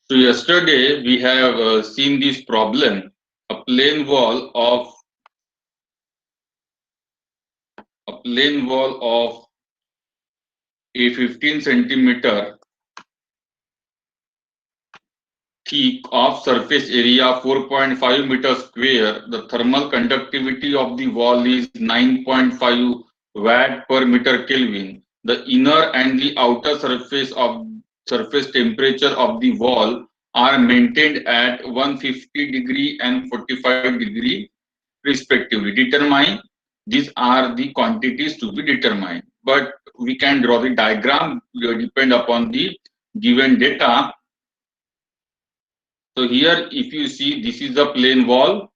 So yesterday we have seen this problem. A plane wall of a 15 centimeter thick of surface area 4.5 meter square. The thermal conductivity of the wall is 9.5 watt per meter Kelvin. The inner and the outer surface temperature of the wall are maintained at 150 degree and 45 degree respectively. Determine these are the quantities to be determined. But we can draw the diagram depend upon the given data. So here if you see, this is a plane wall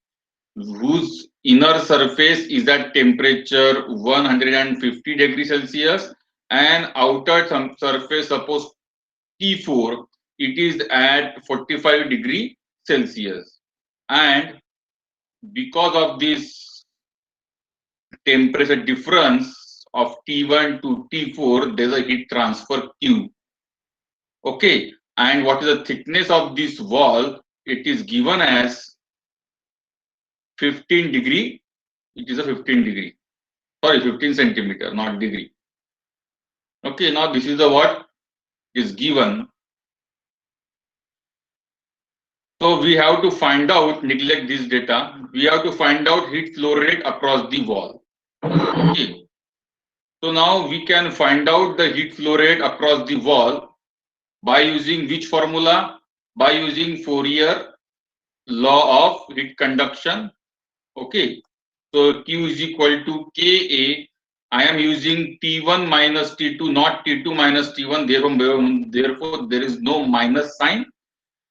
whose inner surface is at temperature 150 degrees Celsius and outer surface, suppose T4, it is at 45 degree Celsius. And because of this temperature difference of T1 to T4, there is a heat transfer Q. Okay, and what is the thickness of this wall? It is given as 15 degree. It is a 15 degree. Sorry, 15 centimeter, not degree. Okay, now this is the what is given. So we have to find out, neglect this data. We have to find out heat flow rate across the wall. Okay. So now we can find out the heat flow rate across the wall by using which formula? By using Fourier law of heat conduction. Okay. So Q is equal to Ka. I am using T1 minus T2, not T2 minus T1. Therefore, there is no minus sign.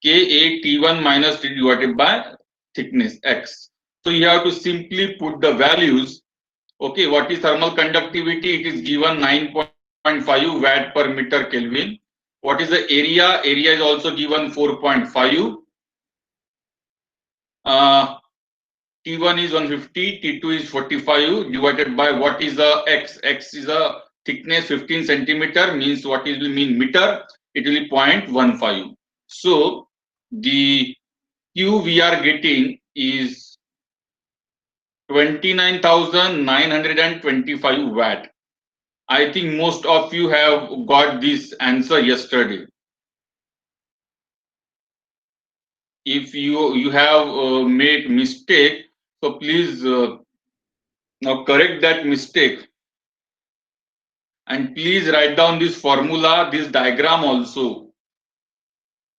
Ka T1 minus T divided by thickness X. So you have to simply put the values. Okay, what is thermal conductivity? It is given 9.5 watt per meter Kelvin. What is the area? Area is also given 4.5. T1 is 150, T2 is 45 divided by what is the X? X is a thickness 15 centimeter, means what is will mean meter? It will be 0.15. So the Q we are getting is 29,925 watt. I think most of you have got this answer yesterday. If you have made mistake, so please now correct that mistake, and please write down this formula, this diagram also.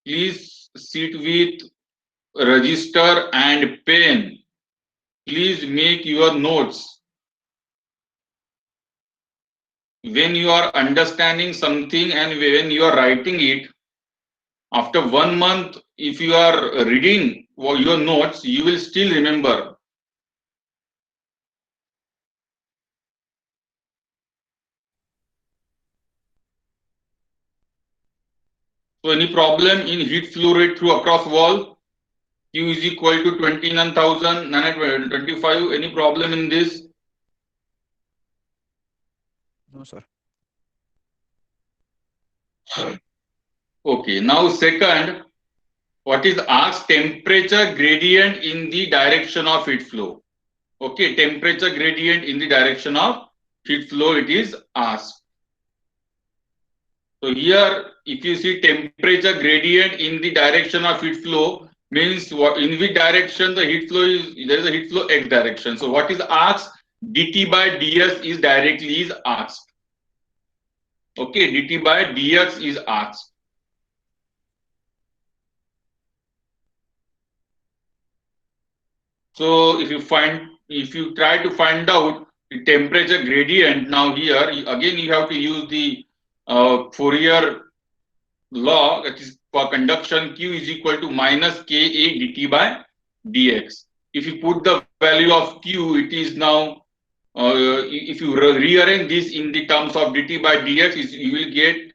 Please sit with register and pen. Please make your notes. When you are understanding something and when you are writing it, after 1 month, if you are reading your notes, you will still remember. So any problem in heat flow rate through across wall? Q is equal to 29,925. Any problem in this? No, sir. Okay. Now second, what is asked? Temperature gradient in the direction of heat flow. Okay, temperature gradient in the direction of heat flow, it is asked. So here, if you see temperature gradient in the direction of heat flow, means what, in which direction the heat flow is, there is a heat flow x direction. So what is asked? dt by ds is directly is asked. Okay, dt by dx is asked. So if you try to find out the temperature gradient, now here again you have to use the Fourier law, that is for conduction. Q is equal to minus Ka dt by dx. If you put the value of Q, it is now, if you rearrange this in the terms of dt by dx, you will get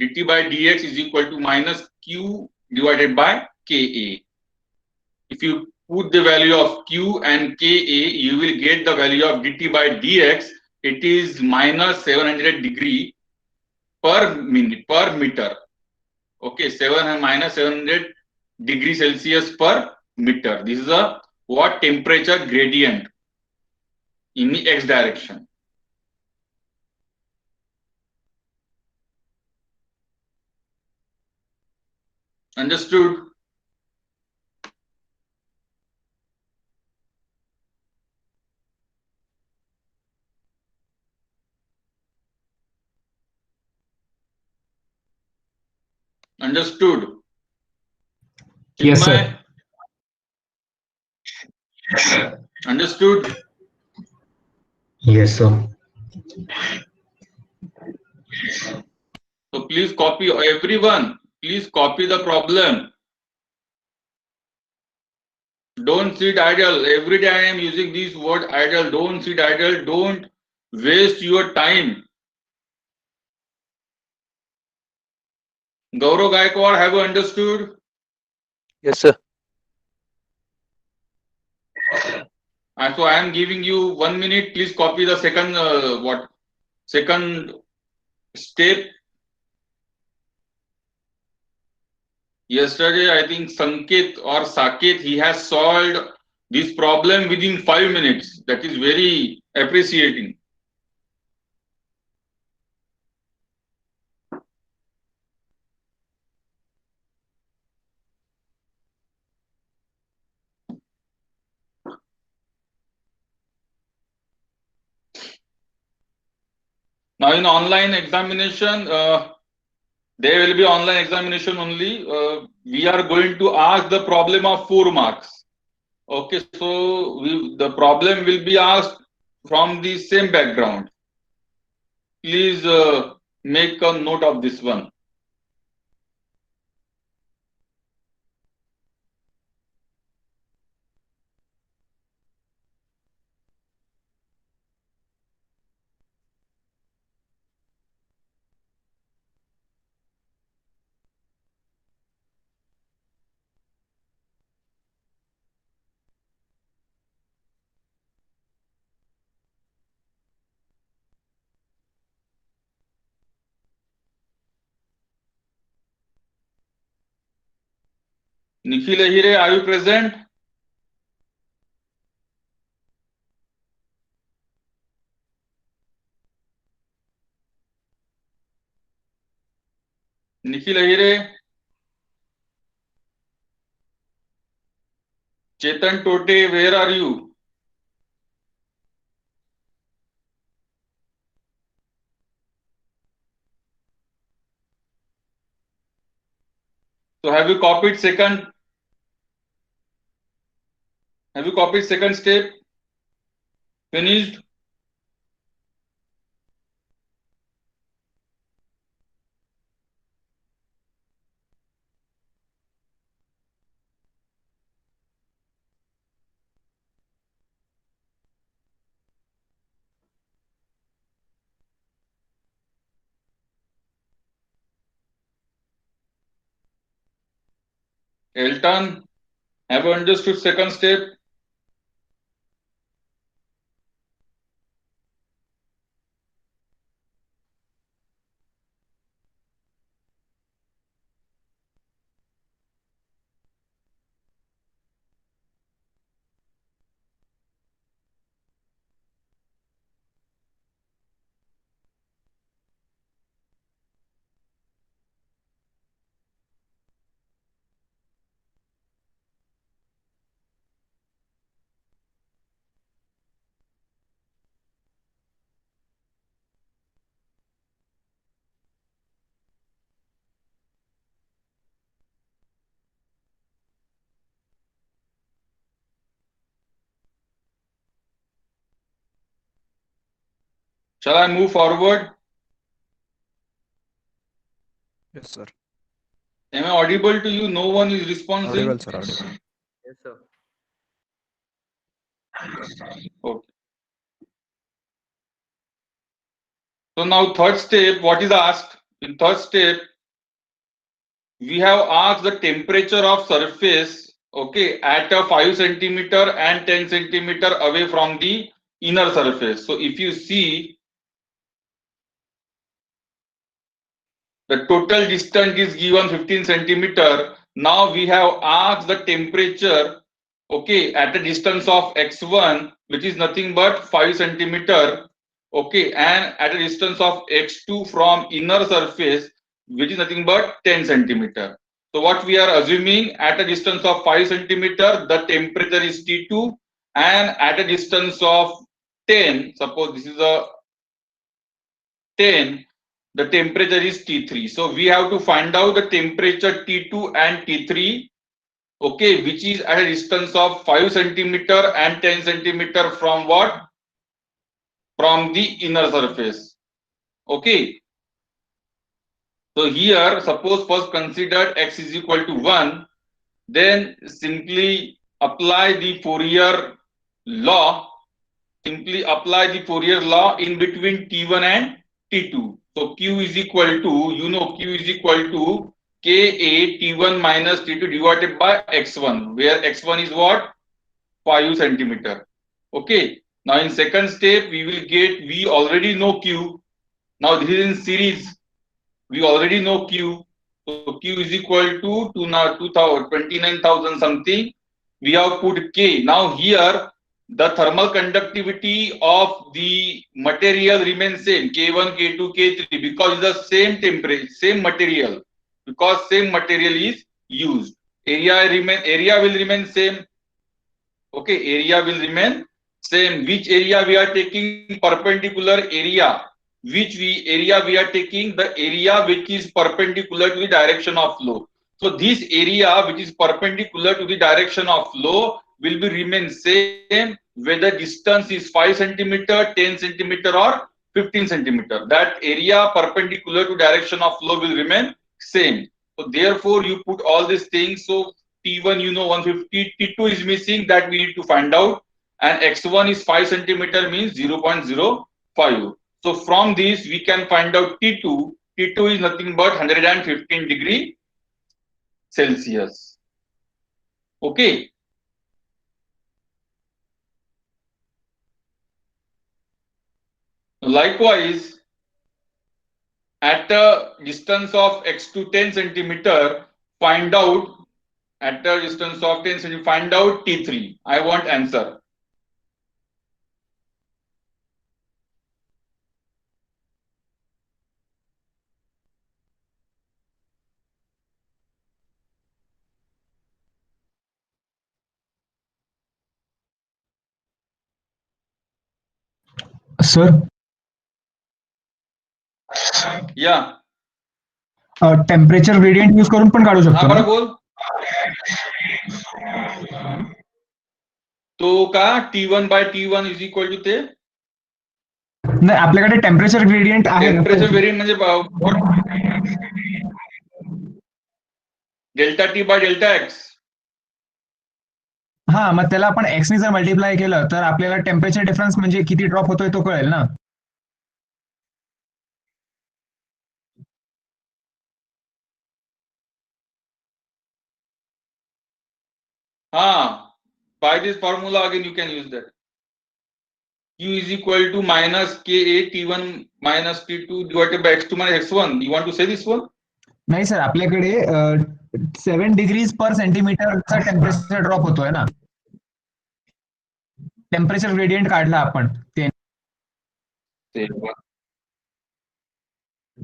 dt by dx is equal to minus Q divided by Ka. If you put the value of Q and Ka, you will get the value of dt by dx. It is minus 700 degree per minute per meter. Okay, minus 700 degree Celsius per meter. This is a what temperature gradient in the x direction. Understood? Understood? Yes, sir. Understood? Yes, sir. So please copy, everyone. Please copy the problem. Don't sit idle. Every day I am using this word idle. Don't sit idle. Don't waste your time. Gaurav Gaikwad, have you understood? Yes, sir. So I am giving you 1 minute. Please copy the second second step. Yesterday, I think Sanket or Saket, he has solved this problem within 5 minutes. That is very appreciating. Now in online examination, there will be online examination only. We are going to ask the problem of 4 marks. Okay, so the problem will be asked from the same background. Please make a note of this one. Nikhil Ahire, are you present? Nikhil Ahire, Chetan Tote, where are you? So have you copied second? Have you copied second step? Finished? Elton, have you understood second step? Shall I move forward? Yes, sir. Am I audible to you? No one is responding. Audible, sir. Audible. Yes, sir. Okay. So now third step, what is asked? In third step, we have asked the temperature of surface, okay, at a 5 centimeter and 10 centimeter away from the inner surface. So if you see The total distance is given 15 centimeter. Now we have asked the temperature, okay, at a distance of x1, which is nothing but 5 centimeter, okay, and at a distance of x2 from inner surface, which is nothing but 10 centimeter. So what we are assuming, at a distance of 5 centimeter, the temperature is T2, and at a distance of 10, suppose this is a 10, the temperature is T3. So we have to find out the temperature T2 and T3, okay, which is at a distance of 5 centimeter and 10 centimeter from what? From the inner surface. Okay. So here, suppose first consider x is equal to 1, then simply apply the Fourier law. Simply apply the Fourier law in between T1 and T2. So Q is equal to, Q is equal to Ka T1 minus T2 divided by x1, where x1 is what? 5 centimeter. Okay. Now in second step, we already know Q. Now this is in series. We already know Q. So Q is equal to 29,000 something. We have put K. Now here, the thermal conductivity of the material remains same, K1, K2, K3, because it's the same temperature, same material, because same material is used. Area will remain same. Okay, area will remain same. Which area we are taking? Perpendicular area. Area we are taking? The area which is perpendicular to the direction of flow. So this area which is perpendicular to the direction of flow will be remain same whether distance is 5 centimeter, 10 centimeter or 15 centimeter. That area perpendicular to direction of flow will remain same. So therefore you put all these things. So T1 150, T2 is missing, that we need to find out, and x1 is 5 centimeter means 0.05. So from this we can find out T2. T2 is nothing but 115 degree Celsius. Okay. Likewise, at a distance of x to 10 centimeter, find out at a distance of 10 centimeter, find out T3. I want answer. Sir, Yeah. Temperature gradient use करून पण काढू हा शकतो बरं ना? बोल. तो का T1 by T1 is equal to ते नाही, आपल्याकडे टेम्परेचर ग्रेडियंट आहे ना. टेम्परेचर व्हेरियंट म्हणजे delta T by delta x. हा, मग त्याला आपण एक्सनी जर मल्टिप्लाय केलं तर आपल्याला टेम्परेचर डिफरन्स म्हणजे किती ड्रॉप होतोय तो कळेल ना. हा, by this formula again you can use that. Q is equal to minus Ka T1 minus T2 divided by x2 minus x1. You want to say this one? नाही sir, आपल्याकडे 7 degrees पर सेंटीमीटरचा temperature drop होतोय ना. Temperature gradient काढला आपण ते.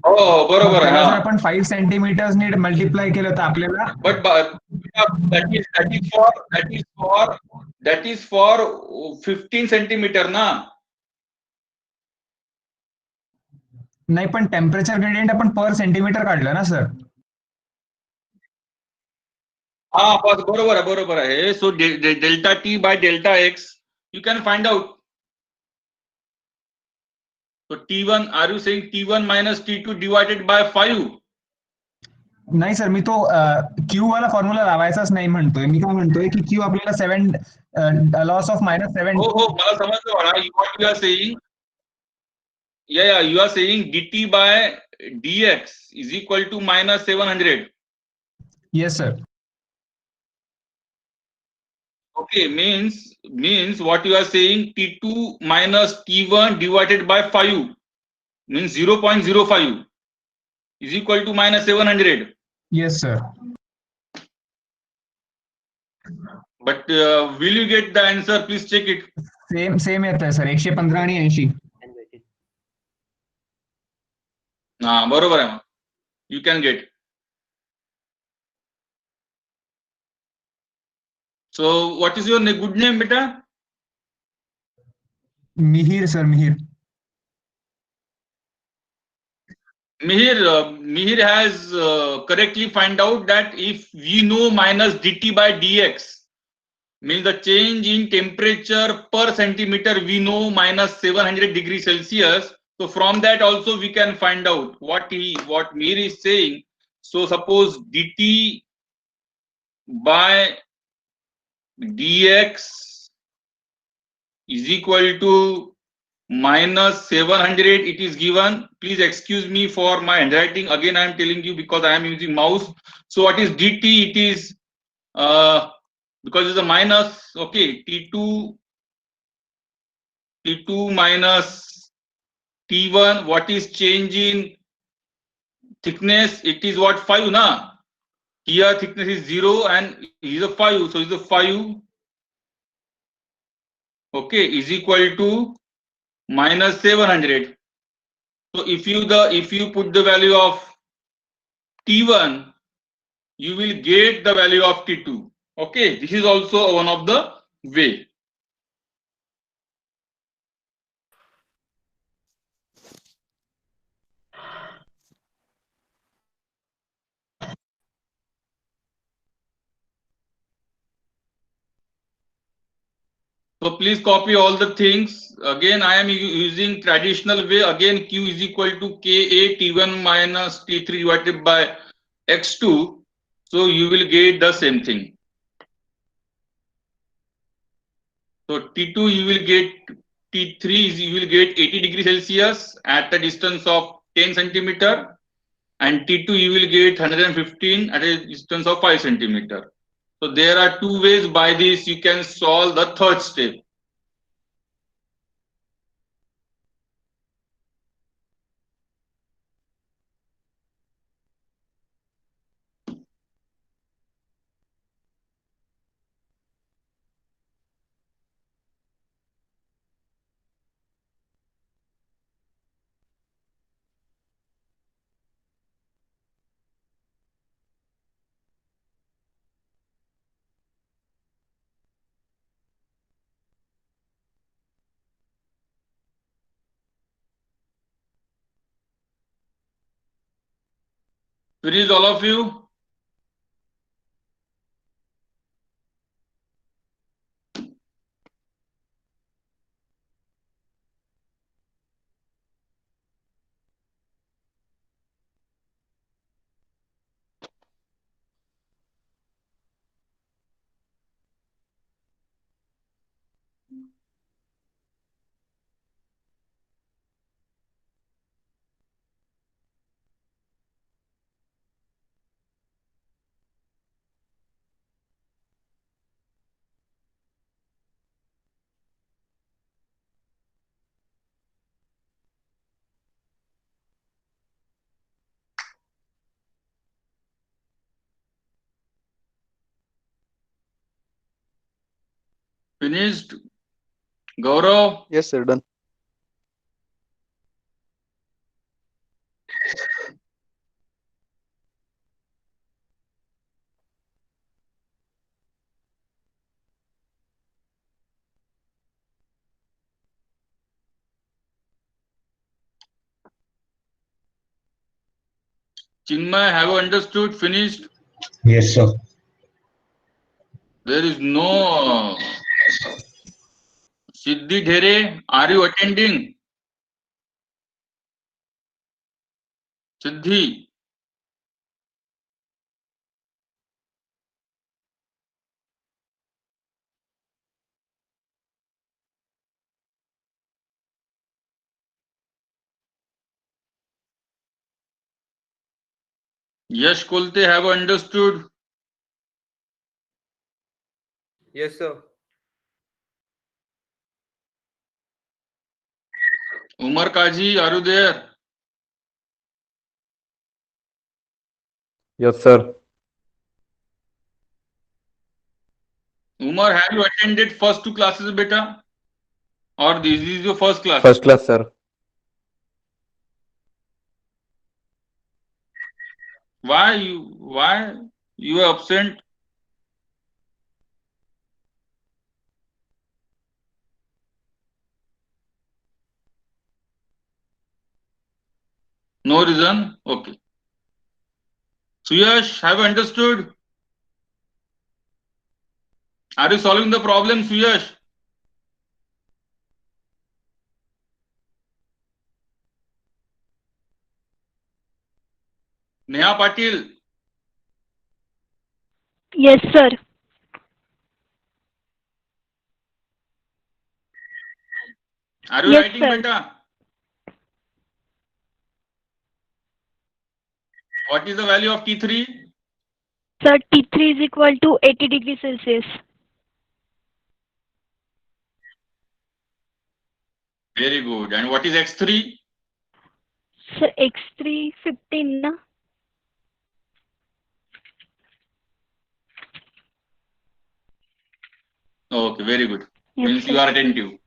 हो बरोबर आहे. जर आपण 5 सेंटीमीटर्सनी मल्टिप्लाय केलं तर आपल्याला. But that is for 15 centimetre ना. नाही, पण टेम्परेचर ग्रेडियंट आपण पर सेंटीमीटर काढलं ना सर. हा बरोबर आहे. So delta T by delta x you can find out. So T1, are you saying T1 minus T2 divided by 5? नाही सर, मी तो क्यू वाला फॉर्म्युला लावायचाच नाही म्हणतोय. मी काय म्हणतोय की क्यू आपल्याला 7 लॉस ऑफ -7. हो मला समजलं बाळा. What you are saying, yeah, you are saying dt by dx is equal to minus 700. Yes sir. Okay, means what you are saying, T2 minus T1 divided by 5 means 0.05. is equal to minus 700. Yes, sir. But will you get the answer? Please check it. Same येत आहे sir 115 आणि 80. बरोबर आहे मग. You can get. So what is your good name, beta? Mihir sir, Mihir. Mihir has correctly find out that if we know minus dt by dx means the change in temperature per centimeter, we know minus 700 degrees Celsius. So from that also we can find out what Mihir is saying. So suppose dt by dx is equal to minus 700, it is given. Please excuse me for my handwriting. Again, I am telling you because I am using mouse. So what is dt? It is because it's a minus. Okay, t2 minus t1. What is change in thickness? It is what, 5 na? Here thickness is 0 and is a 5. So is a 5. Okay, is equal to minus 700. So if you put the value of T1, you will get the value of T2. Okay, this is also one of the way. So please copy all the things. Again, I am using traditional way. Again, Q is equal to Ka T1 minus T3 divided by X2. So you will get the same thing. So T2 you will get, T3 is you will get 80 degrees Celsius at a distance of 10 centimeter, and T2 you will get 115 at a distance of 5 centimeter. So there are two ways. By this you can solve the third step. Please, all of you. Finished? Gaurav? Yes, sir. Done. Chinmay, have you understood? Finished? Yes, sir. There is no Siddhi Dhere. Are you attending? Siddhi. Yash Kolte, have you understood? Yes, sir. Umar Kaji, are you there? Yes, sir. Umar, have you attended first two classes, beta? Or this is your first class? First class, sir. Why you are absent? No reason? Okay. Suyash, have you understood? Are you solving the problem, Suyash? Neha Patil, Yes, sir. are you Yes, writing, sir. beta? What is the value of T3? Sir, T3 is equal to 80 degrees Celsius. Very good. And what is X3? Sir, X3 15 na? Okay, very good. Yes, Means sir. you are attentive.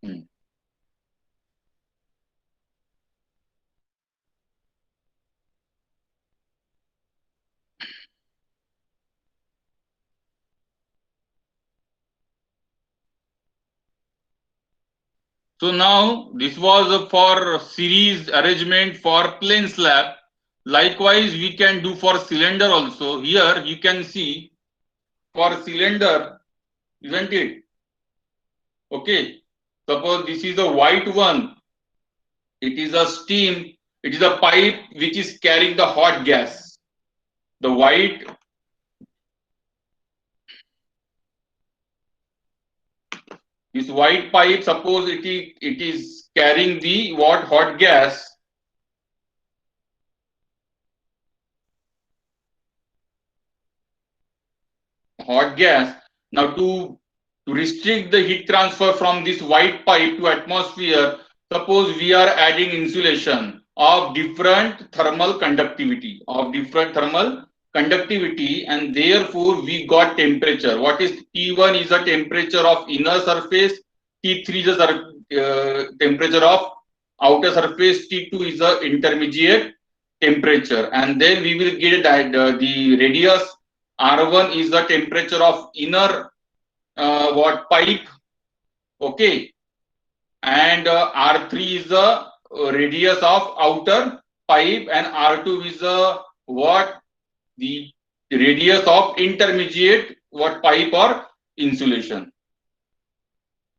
Hmm. So now this was for series arrangement for plane slab. Likewise, we can do for cylinder also. Here you can see for cylinder, isn't it? Okay. Suppose this is a white one. It is a steam. It is a pipe which is carrying the hot gas. The white, this white pipe, suppose it is carrying the what hot gas. Hot gas. Now to restrict the heat transfer from this white pipe to atmosphere, suppose we are adding insulation of different thermal conductivity, and therefore we got temperature. What is T1 is a temperature of inner surface, T3 is a temperature of outer surface, T2 is a intermediate temperature, and then we will get the radius. R1 is the temperature of inner what pipe, okay, and R3 is the radius of outer pipe, and R2 is the what the radius of intermediate what pipe or insulation.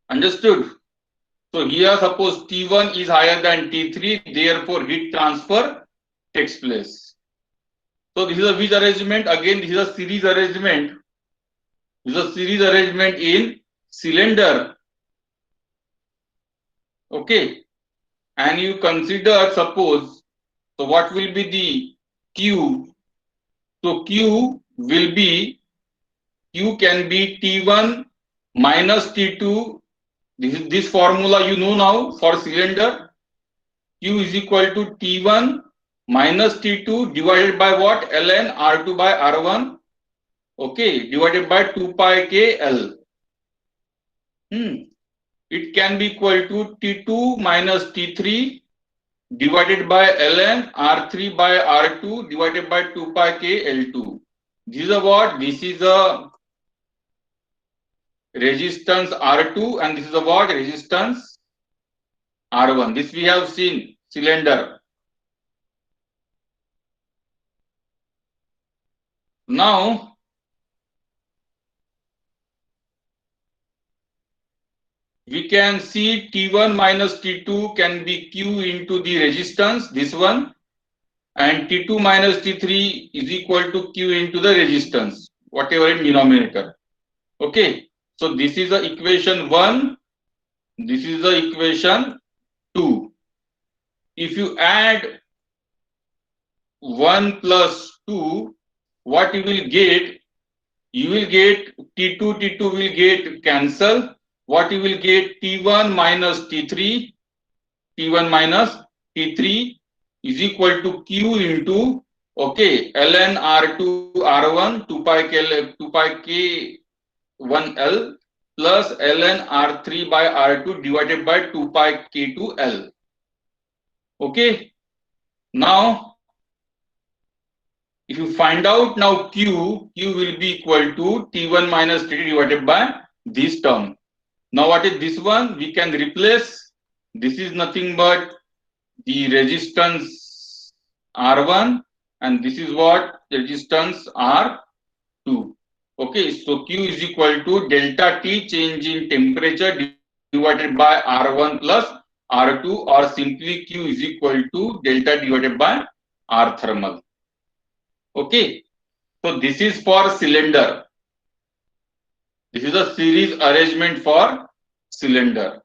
Understood? So here suppose T1 is higher than T3, therefore heat transfer takes place. So this is a which arrangement? Again, this is a series arrangement. This is a series arrangement in cylinder. Okay. And you consider, suppose, so what will be the Q? So Q can be T1 minus T2. This formula you know now for cylinder. Q is equal to T1 minus T2 divided by what? Ln R2 by R1. Okay, divided by 2 pi K L. It can be equal to T2 minus T3 divided by ln R3 by R2 divided by 2 pi K L2. This is a what? This is a resistance R2 and this is a what? Resistance R1. This we have seen cylinder. Now we can see T1 minus T2 can be Q into the resistance, this one, and T2 minus T3 is equal to Q into the resistance, whatever in denominator. Okay, so this is the equation 1, this is the equation 2. If you add 1 plus 2, what you will get? you will get T2 will get cancel. What you will get? T1 minus T3 minus T3 is equal to Q into, okay, ln R2 R1 2 pi K 1L plus ln R3 by R2 divided by 2 pi K2 L. Okay. Now, if you find out now Q will be equal to T1 minus T2 divided by this term. Now, what is this one? We can replace. This is nothing but the resistance R1 and this is what? Resistance R2. Okay, so Q is equal to delta T change in temperature divided by R1 plus R2, or simply Q is equal to delta divided by R thermal. Okay, so this is for cylinder. This is a series arrangement for cylinder.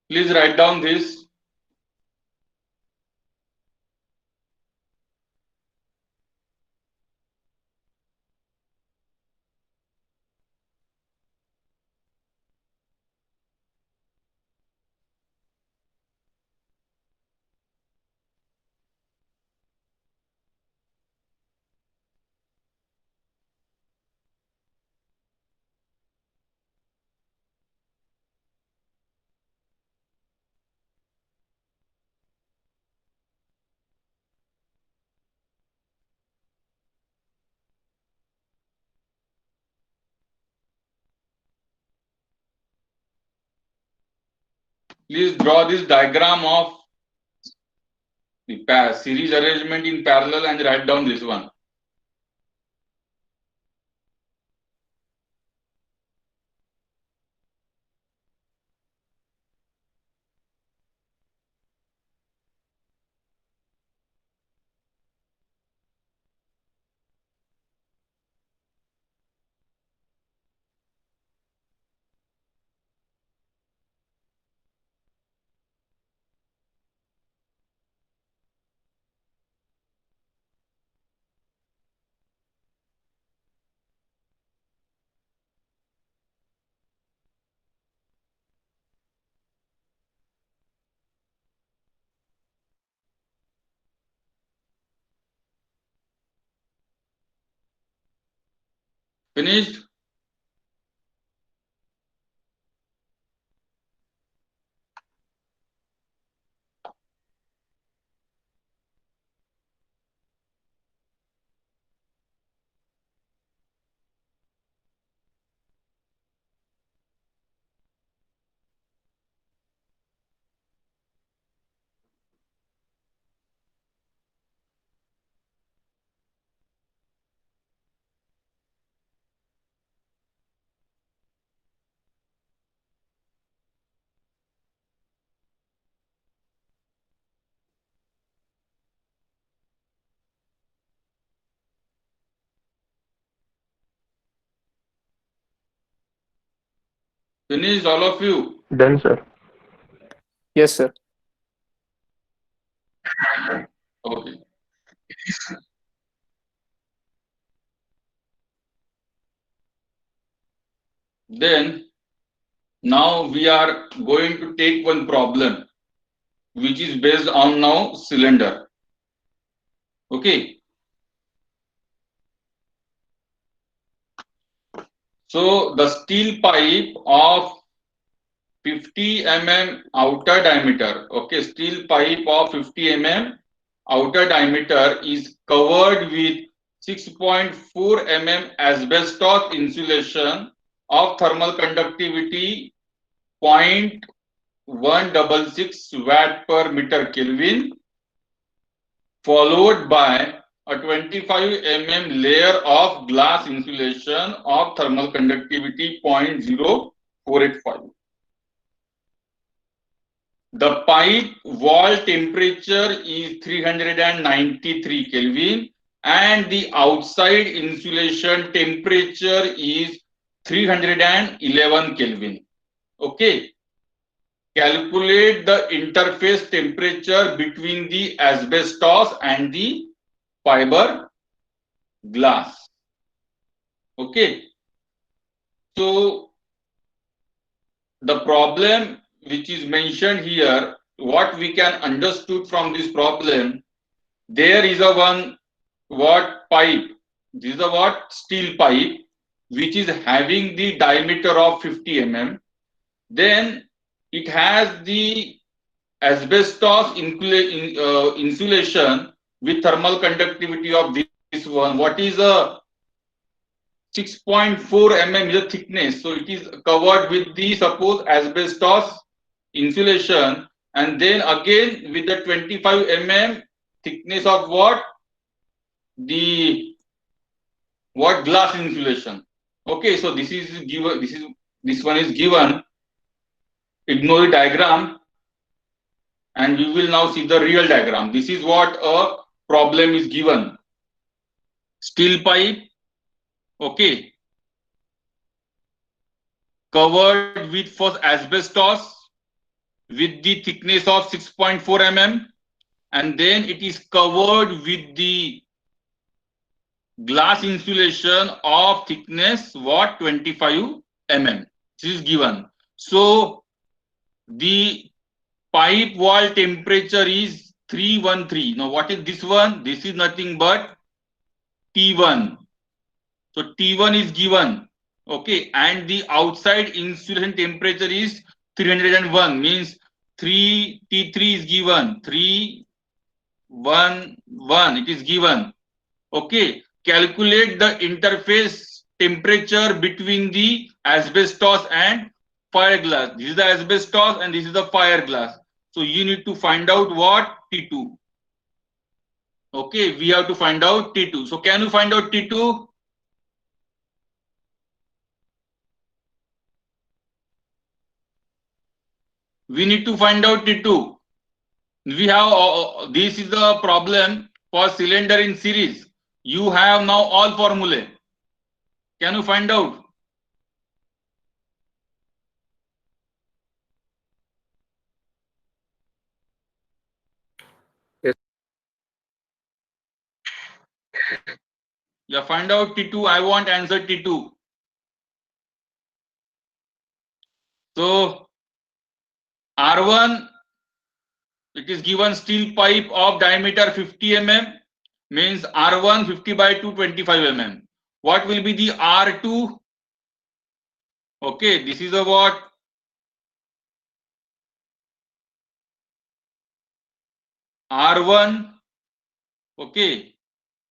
Please write down this. Please draw this diagram of the series arrangement in parallel and write down this one. Finished? Finished, all of you? Done, sir. Yes, sir. Okay. Then, now we are going to take one problem which is based on now cylinder. Okay. So, the steel pipe of 50 mm outer diameter, okay, steel pipe of 50 mm outer diameter is covered with 6.4 mm asbestos insulation of thermal conductivity 0.166 watt per meter Kelvin, followed by a 25 mm layer of glass insulation of thermal conductivity 0.0485. The pipe wall temperature is 393 Kelvin and the outside insulation temperature is 311 Kelvin. Okay. Calculate the interface temperature between the asbestos and the fiber glass. Okay. So the problem which is mentioned here, what we can understood from this problem, there is a one what pipe. This is a what steel pipe which is having the diameter of 50 mm. Then it has the asbestos insulation with thermal conductivity of this one. What is a 6.4 mm is the thickness. So it is covered with the suppose asbestos insulation, and then again with the 25 mm thickness of what? The what glass insulation. Okay, so this is given, this one is given. Ignore the diagram, and we will now see the real diagram. This is what a problem is given. Steel pipe, okay, covered with first asbestos with the thickness of 6.4 mm, and then it is covered with the glass insulation of thickness what 25 mm. This is given. So the pipe wall temperature is 313. Now what is this one? This is nothing but T1. So T1 is given. Okay, and the outside insulation temperature is 301, means 3 T3 is given, 311 it is given. Okay, calculate the interface temperature between the asbestos and fire glass. This is the asbestos and this is the fire glass. So you need to find out what? T2. Okay, we have to find out T2. So can you find out T2? We need to find out T2. We have this is the problem for cylinder in series. You have now all formulae. Can you find out? Yes. Yeah, find out T2. I want answer T2. So R1, it is given steel pipe of diameter 50 mm, means R1 50 by 2 25 mm. What will be the R2? Okay, this is a what? R1. Okay,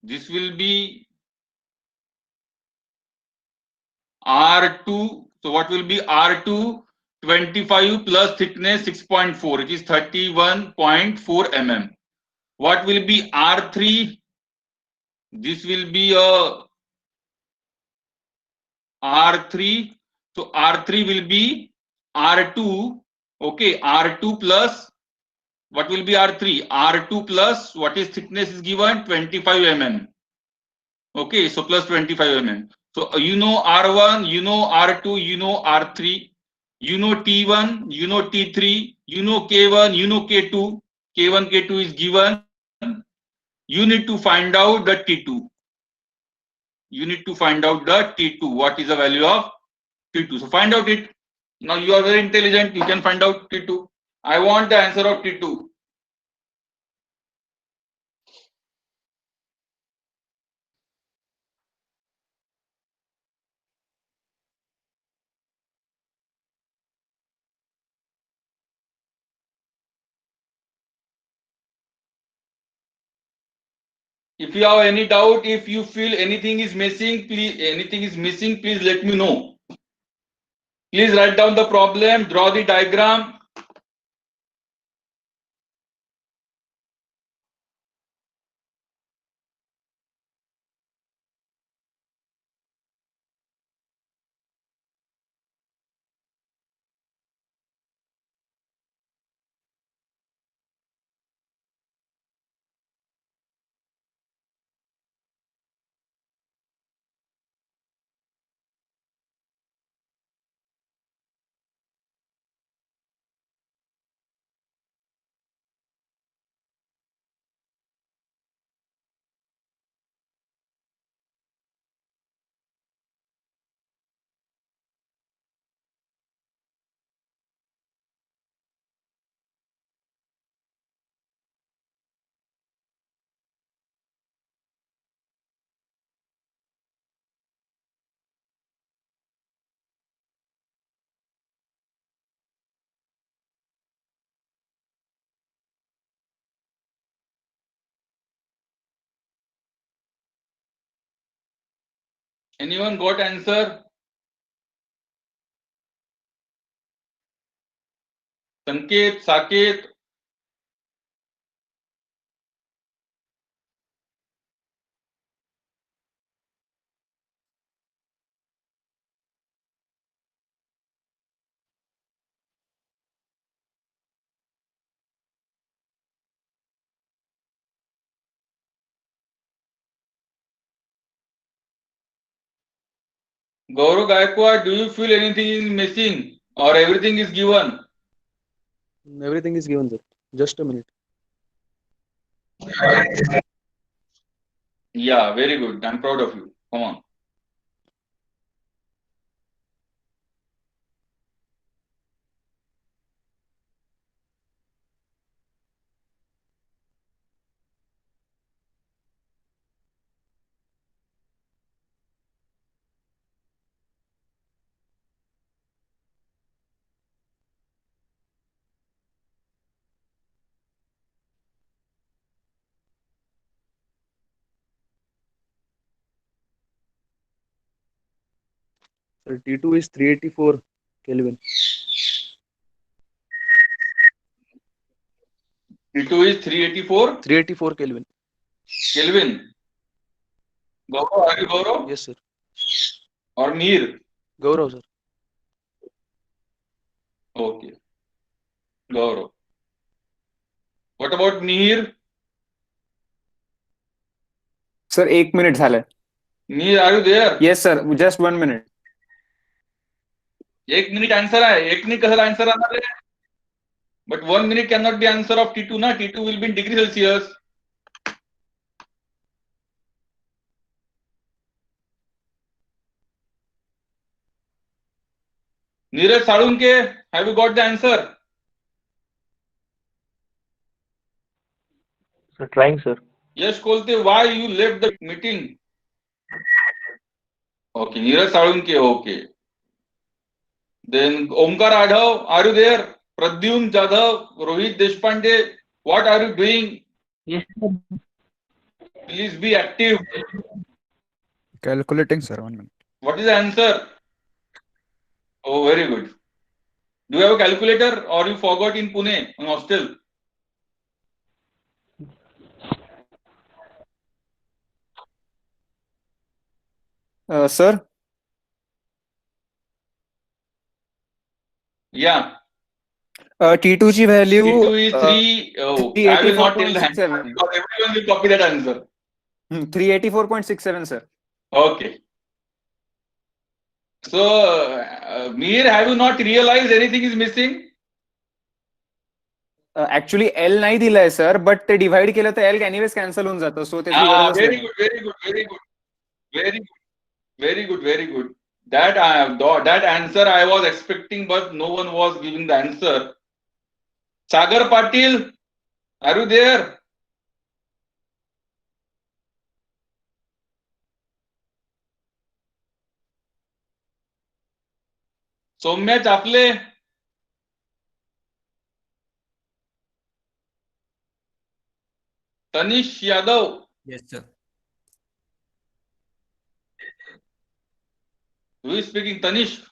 this will be R2. So what will be R2? 25 plus thickness 6.4. It is 31.4 mm. What will be R3? This will be a R3. So R3 will be R2. Okay, R2 plus what will be R3? R2 plus what is thickness is given 25 mm. Okay, so plus 25 mm. So you know R1, you know R2, you know R3, you know T1, you know T3, you know K1, you know K2. K1, K2 is given. You need to find out the T2. You need to find out the T2. What is the value of T2? So find out it. Now you are very intelligent. You can find out T2. I want the answer of T2. If you have any doubt, if you feel anything is missing, please let me know. Please write down the problem, draw the diagram. Anyone got answer? Sanket, Saket. Gaurav Gaikwad, do you feel anything is missing or everything is given? Everything is given, sir. Just a minute. Yeah, very good. I'm proud of you. Come on. Sir, T2 is 384 Kelvin. T2 is 384 384 Kelvin. Kelvin. Gaurav, are you Gaurav? Yes, sir. Or Mir? Gaurav, sir. Okay. Gaurav. What about Mir? Sir 1 minute झालंय. Mir, are you there? Yes sir, just 1 minute. 1 minute answer आहे. 1 minute कशाला answer राहणार आहे? But 1 minute cannot be answer of T2 ना. T2 will be in degree Celsius. Neeraj Salunke, have you got the answer? Sir, trying, sir. Yes, Kolte, why you left the meeting? Okay, Neeraj Salunke, okay. Then Omkar Adhav, are you there? Pradyum Jadhav, Rohit Deshpande, what are you doing? Yes, sir. Please be active. Calculating, sir. 1 minute. What is the answer? Oh, very good. Do you have a calculator or you forgot in Pune in hostel? Sir Yeah. T2 ची value T2 is 3. Oh, I will not tell the answer 384.67. because everyone will copy that answer. 384.67 sir. Okay. So, Mir, have you not realized anything is missing? Actually L नाही दिलाय sir, but ते divide केलं तर L anyways cancel होऊन जातं, सो त्याची गरजच Very नाही. good, very good, very good, very good, very good, very good. That answer I was expecting, but no one was giving the answer. Sagar Patil, are you there? Soumya Chaple, Tanish Yadav, Yes, sir. who is speaking? Tanish.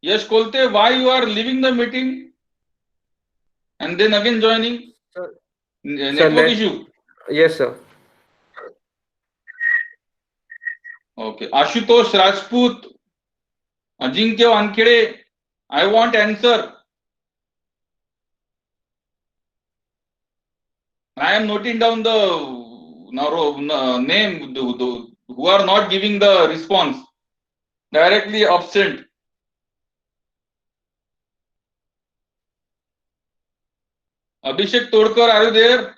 Yes, Kolte, why you are leaving the meeting and then again joining? Sir. Network issue. Yes, sir. Okay. Ashutosh Rajput, Ajinkya Wankhede, I want answer. I am noting down the name who are not giving the response. Directly absent. Abhishek Todkar, are you there?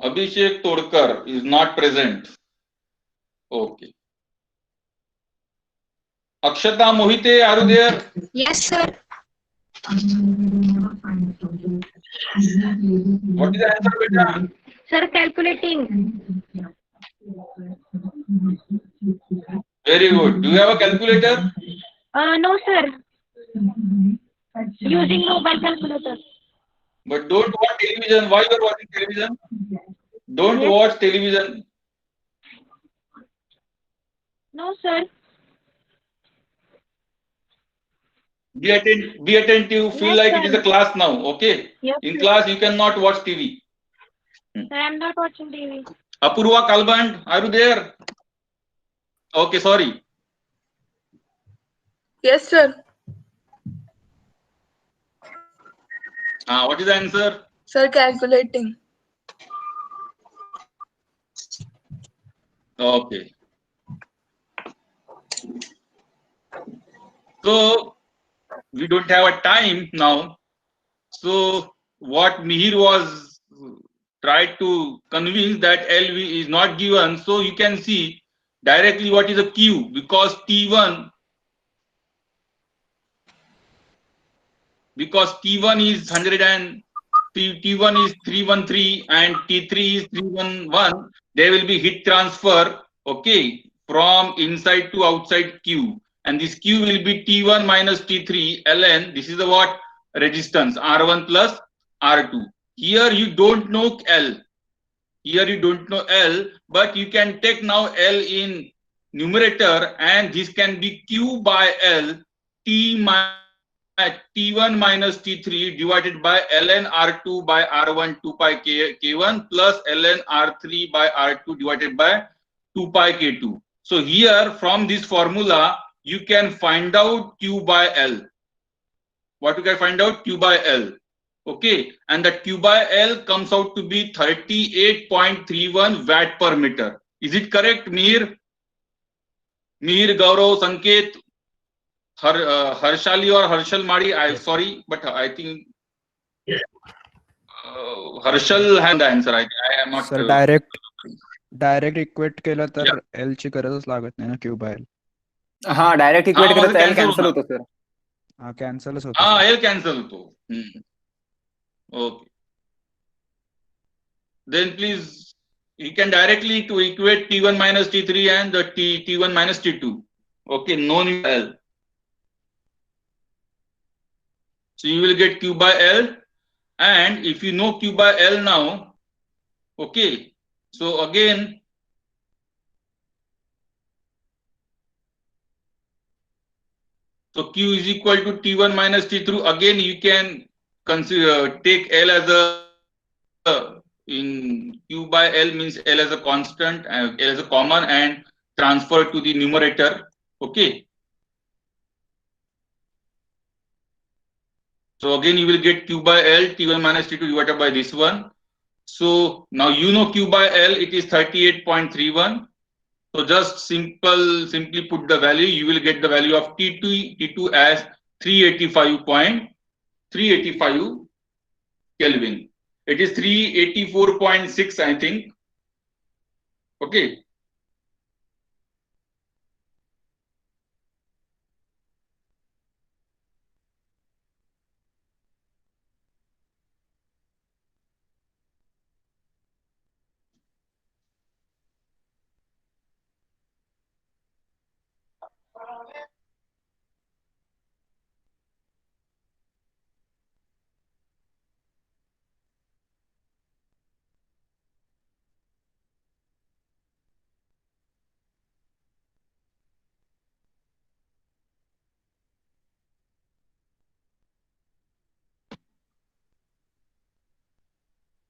Abhishek Todkar is not present. Okay. Akshata Mohite, are you there? Yes, sir. What is the answer, beta? Sir, calculating. Very good. Do you have a calculator? No, sir. Using mobile calculator. But don't watch television. Why you are watching television? Don't Yes. watch television. No, sir. Be attentive. Feel Yes, like it is sir. a class now. Okay. Yes, In sir. class, you cannot watch TV. Sir, I'm not watching TV. Apurva Kalband, are you there? Okay, sorry. Yes, sir. What is the answer? Sir, calculating. Okay. So we don't have a time now. So what Mihir was tried to convince that LV is not given. So you can see directly what is a Q, because T1 is 100 and T1 is 313 and T3 is 311. There will be heat transfer, okay, from inside to outside Q, and this Q will be T1 minus T3 ln. This is the what? Resistance R1 plus R2. Here you don't know L. Here you don't know L, but you can take now L in numerator, and this can be Q by L, T1 minus T3 divided by ln R2 by R1 2 pi K1 plus ln R3 by R2 divided by 2 pi K2. So here from this formula, you can find out Q by L. What you can find out? Q by L. Okay, and that Q by L comes out to be 38.31 watt per meter. Is it correct, Mir? Mir, Gaurav, Sanket, Harshali or Harshal Madi? Sorry, but I think Harshal has the answer. I am not. Sir direct equate केलं तर L ची गरजच लागत नाही ना Q by L. हा direct equate हा, केलं तर माझं एल cancel कॅन्सल होणार. होतं सर. हा कॅन्सलच होतो. हाँ, L cancel होतो. Okay. Then please, you can directly to equate T1 minus T3 and the T1 minus T2. Okay, no need L. So you will get Q by L, and if you know Q by L now, okay, so again, so Q is equal to T1 minus T3. Again, you can consider take L as a in Q by L means L as a constant, L as a common, and transfer to the numerator. Okay. So again, you will get Q by L, T1 minus T2 divided by this one. So now you know Q by L, it is 38.31. So just simply put the value, you will get the value of T2 as 385 Kelvin. It is 384.6, I think. Okay.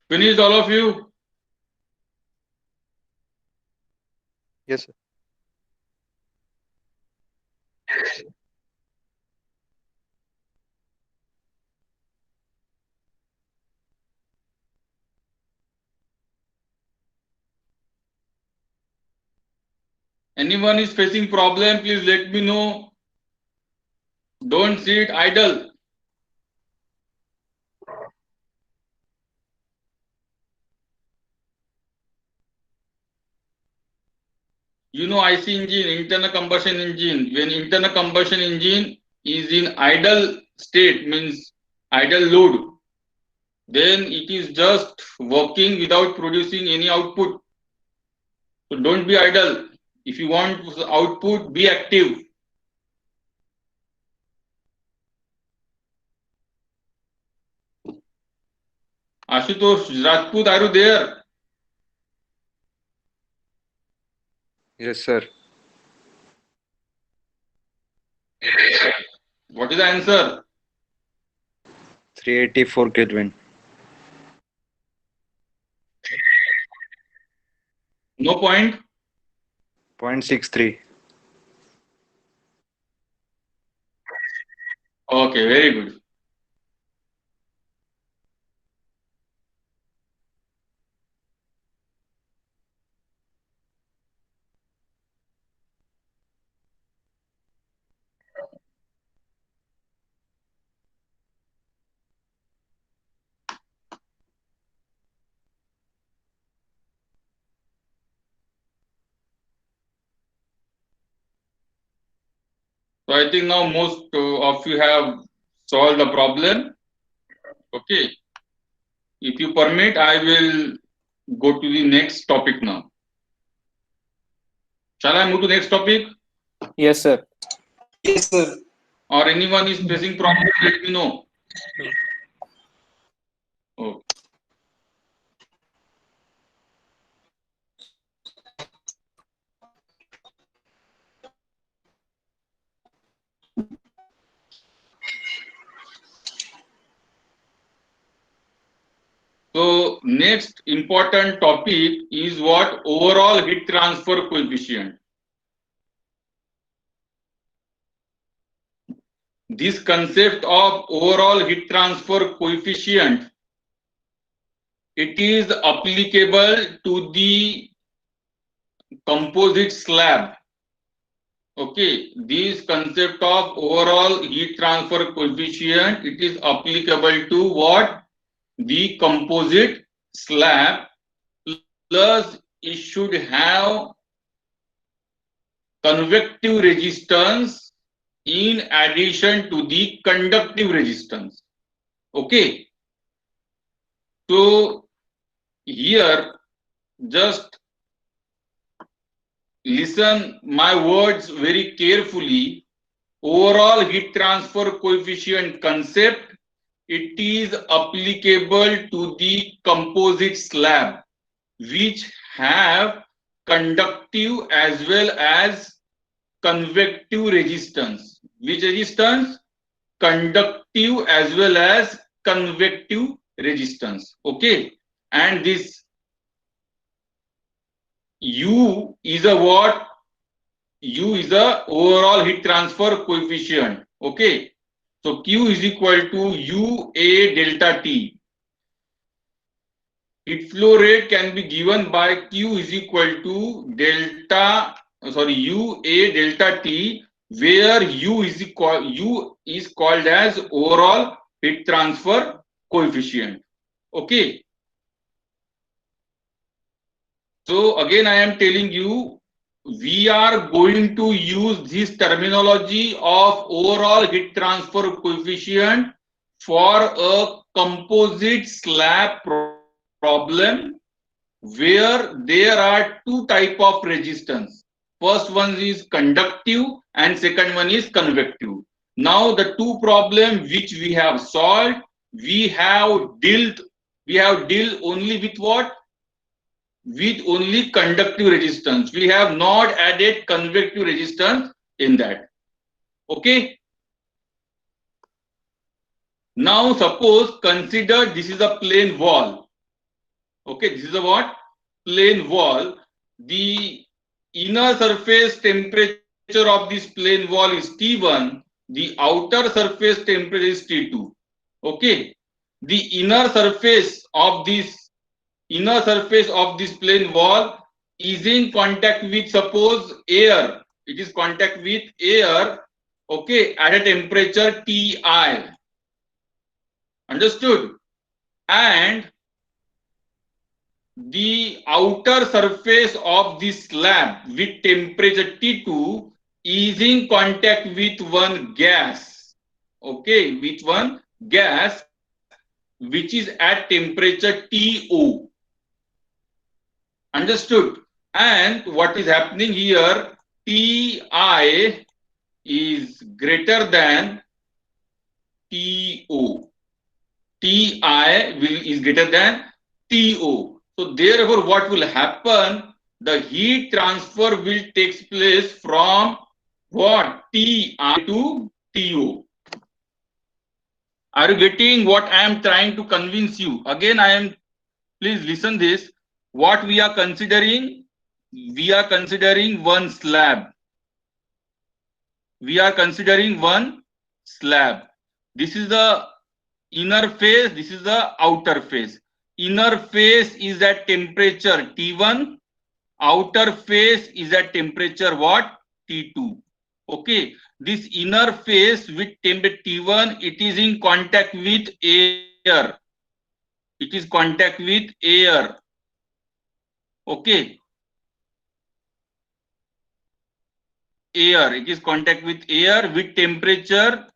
Finished, all of you? Yes, sir. Anyone is facing problem, please let me know. Don't sit idle. You know IC engine, internal combustion engine. When internal combustion engine is in idle state, means idle load, then it is just working without producing any output. So don't be idle. If you want output, be active. Ashutosh Rajput, are you there? Yes, sir. What is the answer? 384 Kelvin. No point. 0.63. Okay, very good. So I think now most of you have solved the problem. Okay. If you permit, I will go to the next topic now. Shall I move to next topic? Yes, sir. Or anyone is facing problem, let me know. Okay. So next important topic is what? Overall heat transfer coefficient. This concept of overall heat transfer coefficient, it is applicable to the composite slab. Okay, this concept of overall heat transfer coefficient, it is applicable to what? The composite slab, plus it should have convective resistance in addition to the conductive resistance. Okay. So here just listen my words very carefully. Overall heat transfer coefficient concept, it is applicable to the composite slab which have conductive as well as convective resistance. Which resistance? Conductive as well as convective resistance. Okay. And this U is a what? U is a overall heat transfer coefficient. Okay. So Q is equal to UA delta T. Heat flow rate can be given by Q is equal to UA delta T, where U is called as overall heat transfer coefficient. Okay. So again I am telling you, we are going to use this terminology of overall heat transfer coefficient for a composite slab problem where there are two type of resistance. First one is conductive and second one is convective. Now the two problem which we have solved, we have dealt only with what? With only conductive resistance. We have not added convective resistance in that. Okay. Now suppose consider this is a plain wall. Okay, this is a what? Plain wall. The inner surface temperature of this plain wall is T1. The outer surface temperature is T2. Okay. The inner surface of this plain wall is in contact with, suppose, air. It is contact with air, okay, at a temperature Ti. Understood? And the outer surface of this slab with temperature T2 is in contact with one gas, okay, with one gas which is at temperature TO. Understood? And what is happening here, Ti is greater than TO. Ti is greater than TO. So therefore what will happen, the heat transfer will take place from what, Ti to TO. Are you getting what I am trying to convince you? Again, please listen this. What we are considering one slab. We are considering one slab. This is the inner face, this is the outer face. Inner face is at temperature T1, outer face is at temperature what, T2. Okay, this inner face with temperature T1, it is in contact with air. It is contact with air. Okay, air, it is contact with air with temperature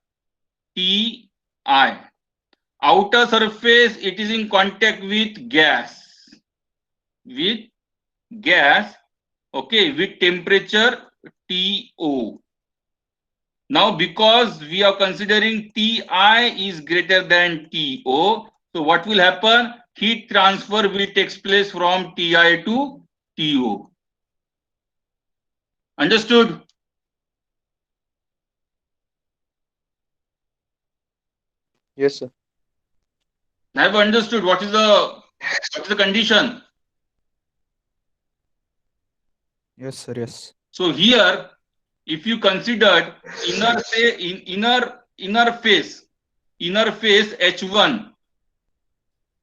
Ti. Outer surface, it is in contact with gas. Okay, with temperature TO. Now because we are considering Ti is greater than TO, so what will happen? Heat transfer will take place from Ti to TO. Understood? Yes, sir. Have you understood what is the condition? Yes, sir. Yes. So here, if you consider inner face H1,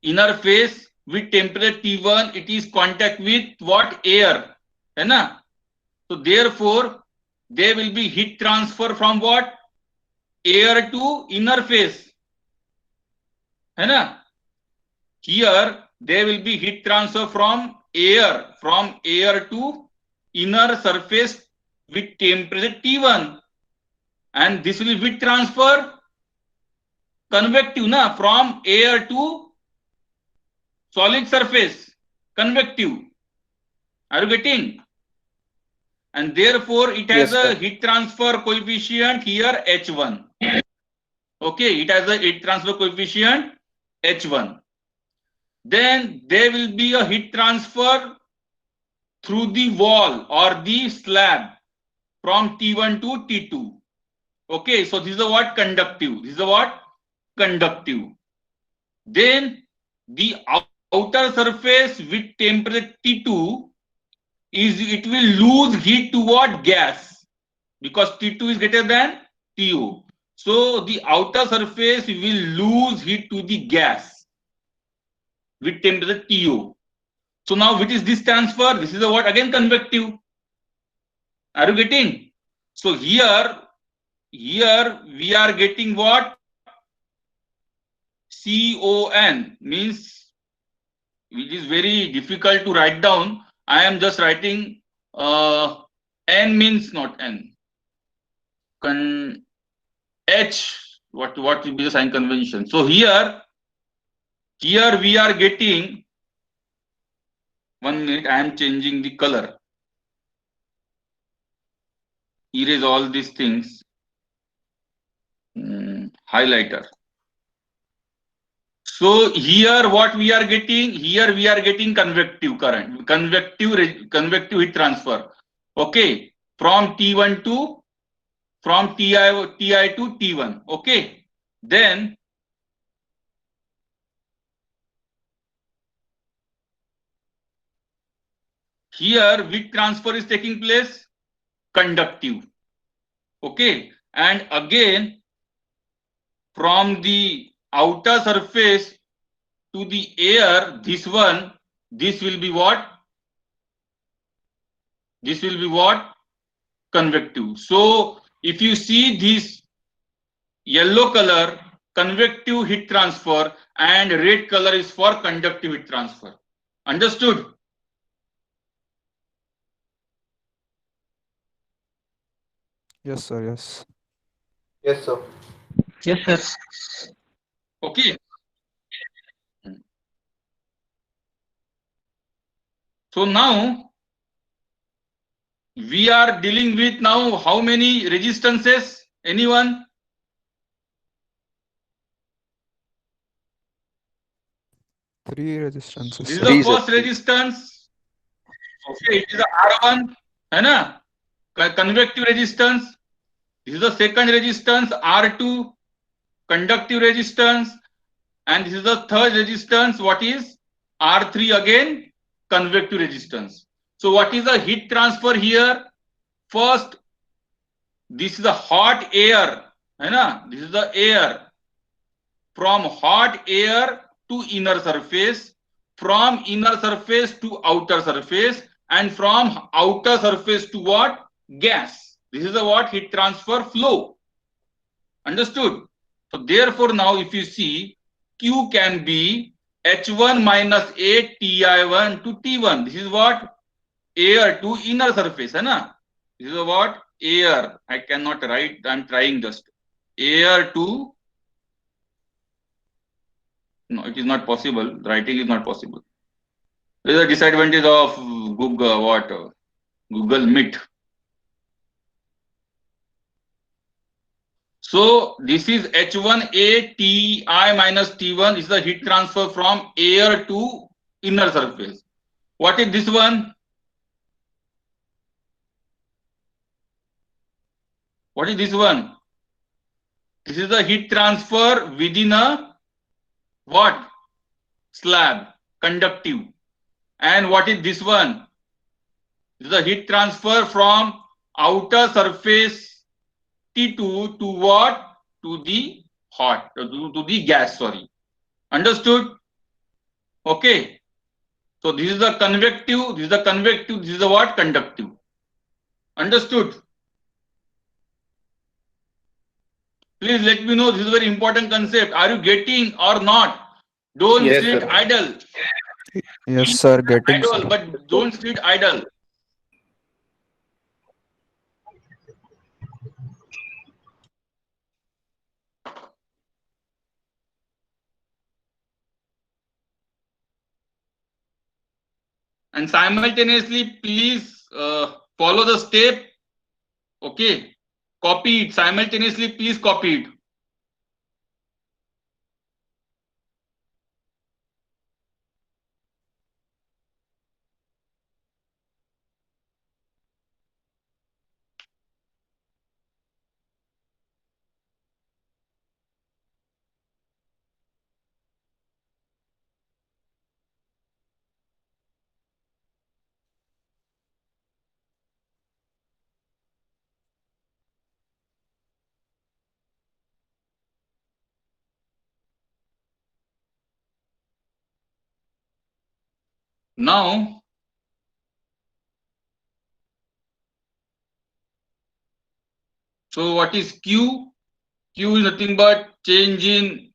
inner face with temperature T1, it is contact with what, air, है ना? So therefore there will be heat transfer from what, air to inner face, है ना? Here there will be heat transfer from air to inner surface with temperature T1, and this will be heat transfer convective na, from air to solid surface, convective. Are you getting? And therefore it has Yes, a sir. heat transfer coefficient here H1. Okay, it has a heat transfer coefficient H1. Then there will be a heat transfer through the wall or the slab from T1 to T2. Okay, so this is what, conductive. This is what, conductive. Then the outer surface with temperature T2 it will lose heat to what, gas, because T2 is greater than TO. So the outer surface will lose heat to the gas with temperature TO. So now which is this transfer? This is a what, again, convective. Are you getting? So here we are getting what, CON, means, which is very difficult to write down. I am just writing N means not N. H, what will be the sign convention? So here we are getting, 1 minute, I am changing the color. Erase all these things. Highlighter. So here what we are getting? Here we are getting convective current, convective heat transfer. Okay, from T1 to, from Ti to T1. Okay, then here heat transfer is taking place conductive. Okay, and again from the outer surface to the air, this will be what? This will be what? Convective. So if you see this yellow color, convective heat transfer, and red color is for conductive heat transfer. Understood? Yes, sir. Yes. Yes, sir. Yes, sir. Okay. So now we are dealing with now how many resistances? Anyone? Three resistances, This is sir. the Three, sir. first resistance. Okay, it is a R1, है ना? Convective resistance. This is the second resistance, R2, conductive resistance, and this is the third resistance. What is R3 again? Convective resistance. So what is the heat transfer here? First, this is the hot air, है ना? This is the air from hot air to inner surface, from inner surface to outer surface, and from outer surface to what? Gas. This is the what? Heat transfer flow. Understood? So therefore now if you see, Q can be H1 minus A Ti1 to T1. This is what? Air to inner surface, है ना? This is what? Air. I cannot write. I'm trying just. Air to. No, it is not possible. Writing is not possible. There is a disadvantage of Google. What? Google Meet. So this is H1A Ti minus T1. This is the heat transfer from air to inner surface. What is this one? What is this one? This is the heat transfer within a what? Slab, conductive. And what is this one? This is the heat transfer from outer surface T2 to what? To the hot, to the gas, sorry. Understood? Okay. So this is the convective, this is the convective, this is the what? Conductive. Understood? Please let me know. This is a very important concept. Are you getting or not? Don't Yes, sit sir. idle. Yes, sir. Getting, Idle, sir. but don't sit idle. And simultaneously, please follow the step. Okay. Copy it. Simultaneously, please copy it. Now, so what is Q? Q is nothing but change in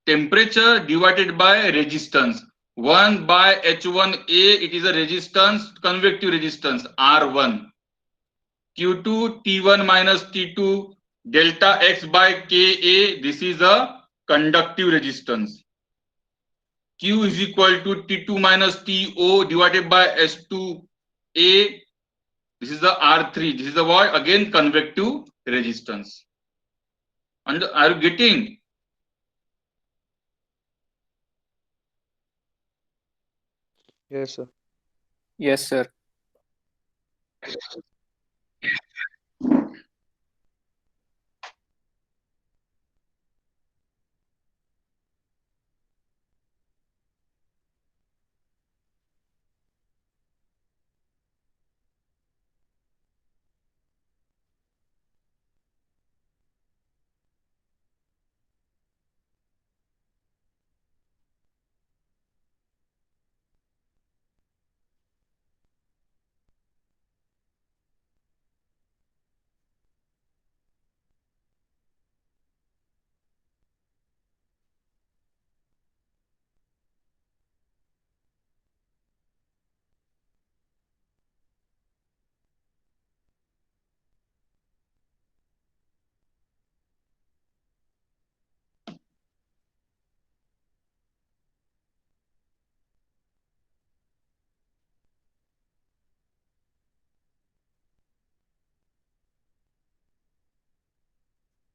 temperature divided by resistance. 1 by H1A, it is a resistance, convective resistance, R1. Q2, T1 minus T2, delta X by Ka, this is a conductive resistance. Q is equal to T2 minus To divided by S2A. This is the R3. This is the what? Again, convective resistance. And are you getting? Yes, sir. Yes, sir.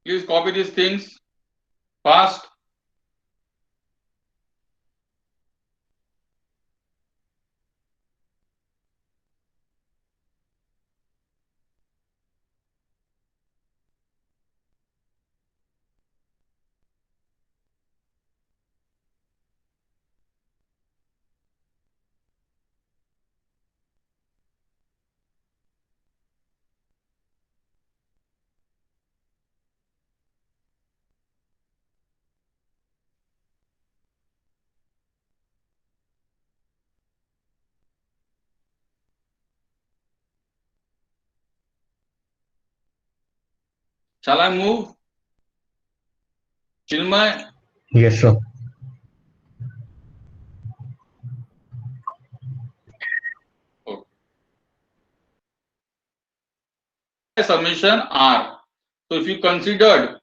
Please copy these things fast. Shall I move? Chinmay, Yes, sir. summation R. So if you considered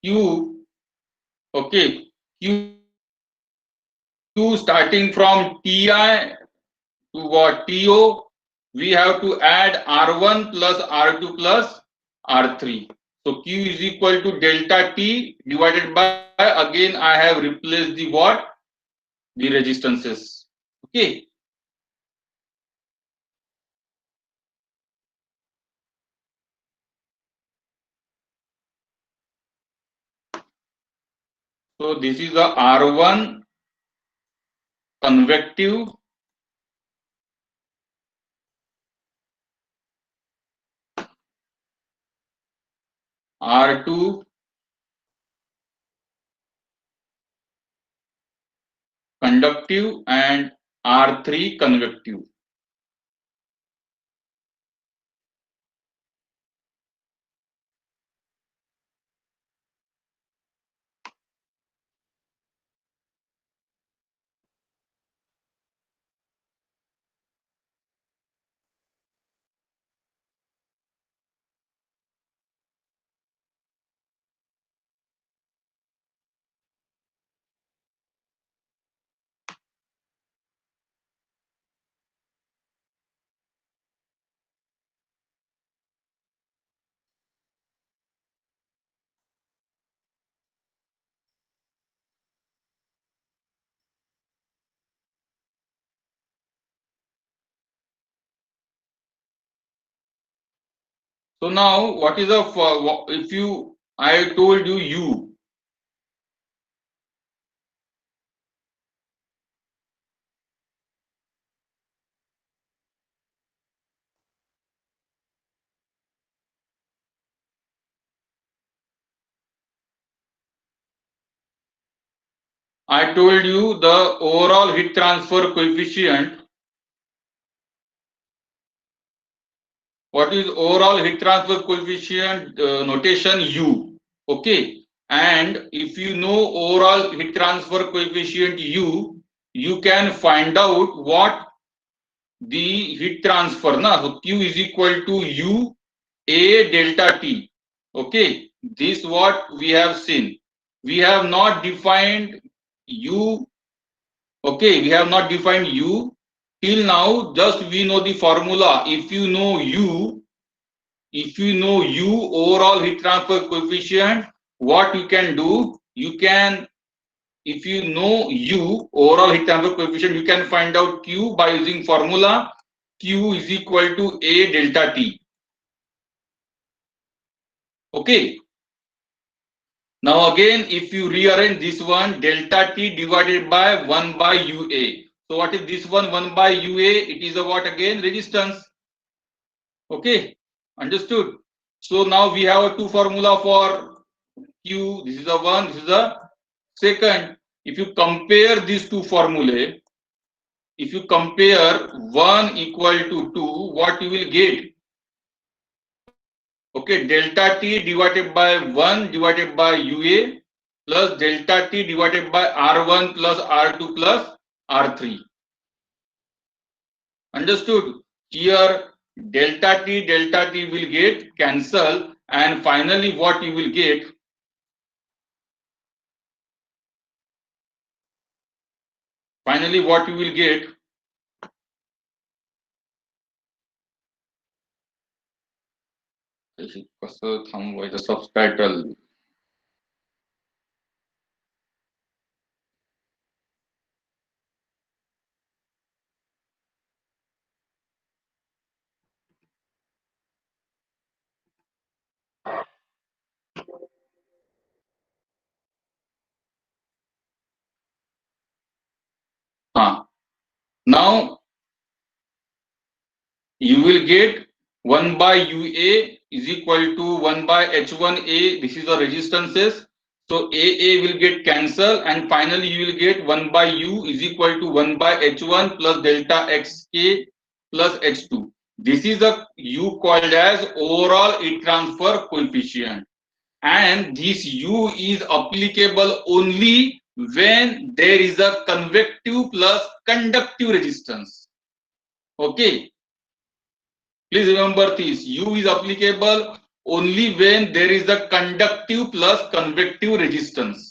Q, okay, Q starting from TI to what? TO, we have to add R1 plus R2 plus R3. So Q is equal to delta T divided by, again I have replaced the what? The resistances. Okay. So this is the R1 convective, R2 conductive, and R3 convective. So now what is the, if you, I told you U, I told you the overall heat transfer coefficient. What is overall heat transfer coefficient notation? U. Okay. And if you know overall heat transfer coefficient U, you can find out what the heat transfer. Na? So Q is equal to U A delta T. Okay. This what we have seen. We have not defined U. Okay. We have not defined U. Till now, just we know the formula. If you know U overall heat transfer coefficient, what you can do, you can, if you know U overall heat transfer coefficient, you can find out Q by using formula Q is equal to A delta T. Okay. Now again, if you rearrange this one, delta T divided by 1 by UA. So what is this one? 1 by UA, it is a what again? Resistance. Okay. Understood? So now we have a two formula for Q. This is the one, this is the second. If you compare these two formulae, if you compare 1 equal to 2, what you will get? Okay, delta T divided by 1 divided by UA plus delta T divided by R1 plus R2 plus R3. Understood? Here delta T will get cancel, and finally what you will get? Finally what you will get? कसं थांबवायचं subtitle. Now you will get 1 by UA is equal to 1 by H1A. This is the resistances. So AA will get cancelled, and finally you will get 1 by U is equal to 1 by H1 plus delta XK plus H2. This is the U called as overall heat transfer coefficient. And this U is applicable only when there is a convective plus conductive resistance. Okay. Please remember this. U is applicable only when there is a conductive plus convective resistance.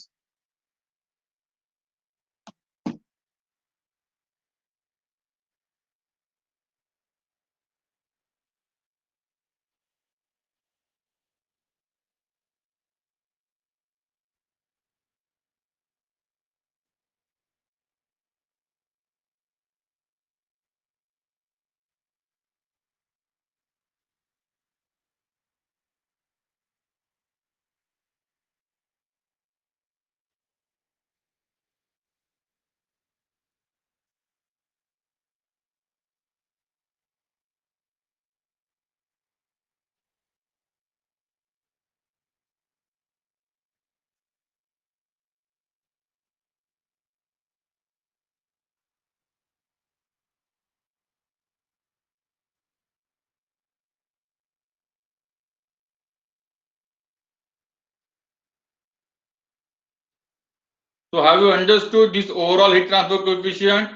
So have you understood this overall heat transfer coefficient?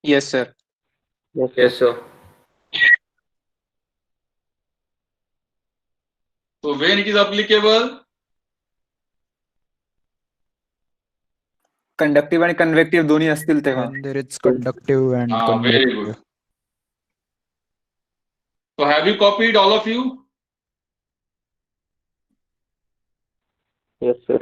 Yes, sir. Yes, sir. So when it is applicable? Conductive आणि कन्व्हेक्टिव्ह दोन्ही असतील तेव्हा. When there is conductive and Very good. convective. So have you copied, all of you? Yes, sir.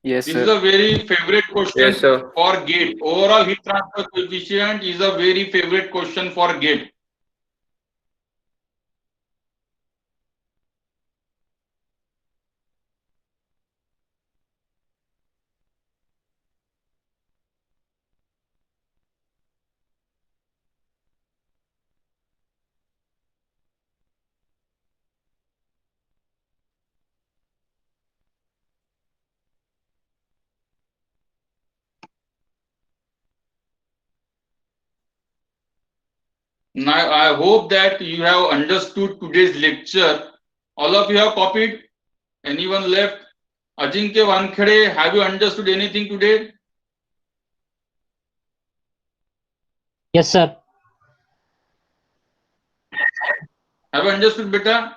Yes, This is sir. a very favorite question Yes, sir. for GATE. Overall heat transfer coefficient is a very favorite question for GATE. Now I hope that you have understood today's lecture. All of you have copied? Anyone left? Ajinkya Wankhede, have you understood anything today? Yes, sir. Have you understood, beta?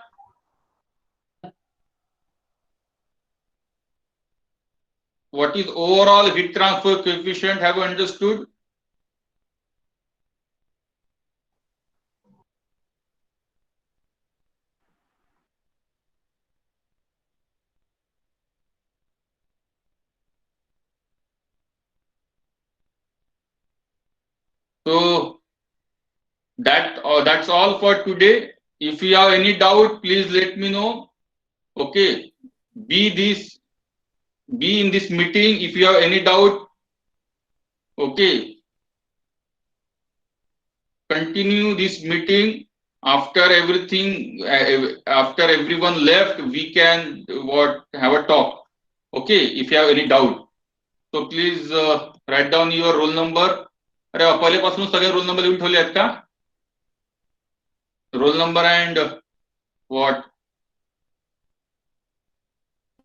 What is overall heat transfer coefficient? Have you understood? So that's all for today. If you have any doubt, please let me know. Okay. Be in this meeting if you have any doubt. Okay. Continue this meeting after everything, after everyone left, we can have a talk. Okay, if you have any doubt. So please write down your roll number. अरे पहिल्यापासून सगळे roll number लिहून ठेवले आहेत का? Roll number and what?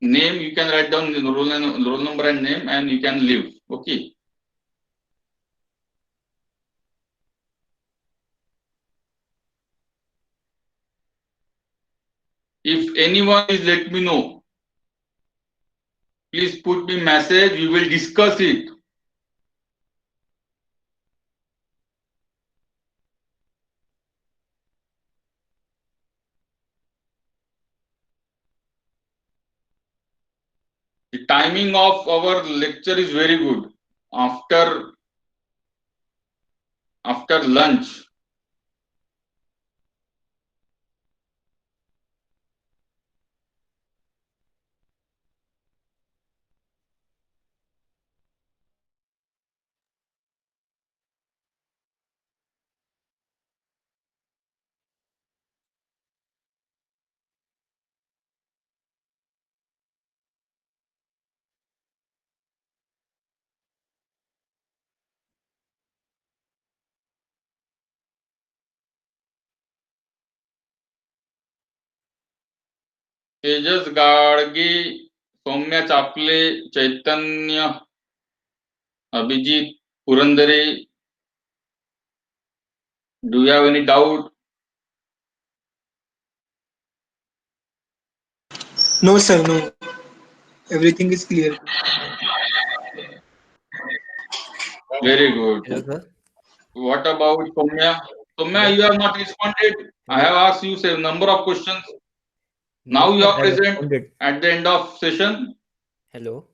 Name, you can write down the roll number and name, and you can leave. Okay. If anyone is, let me know. Please put me message. We will discuss it. The timing of our lecture is very good. After lunch. Tejas Gadge, Saumya Chaple, Chaitanya, Abhijit Purandare. Do you have any doubt? No, sir, no. Everything is clear. Very good. Hello, sir. What about Soumya? Soumya, you have not responded. I have asked you a number of questions. Now you are present at the end of session. Hello.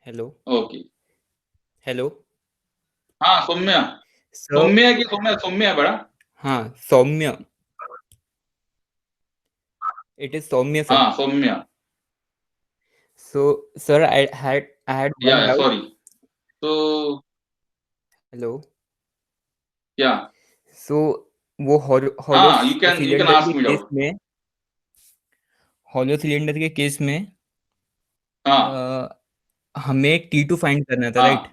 Hello. Okay. Hello. हाँ Saumya. Sir. Saumya की सौम्या है बड़ा. हाँ, सौम्य. It is Soumya, sir. हाँ Saumya. So, sir, I had one Yeah, doubt. sorry. So Hello. yeah. So, वो hollow you can cylinder ask के me case doubt. में, hollow cylinder के केस में हाँ. हमें T2 फाइंड करना था, हाँ. Right?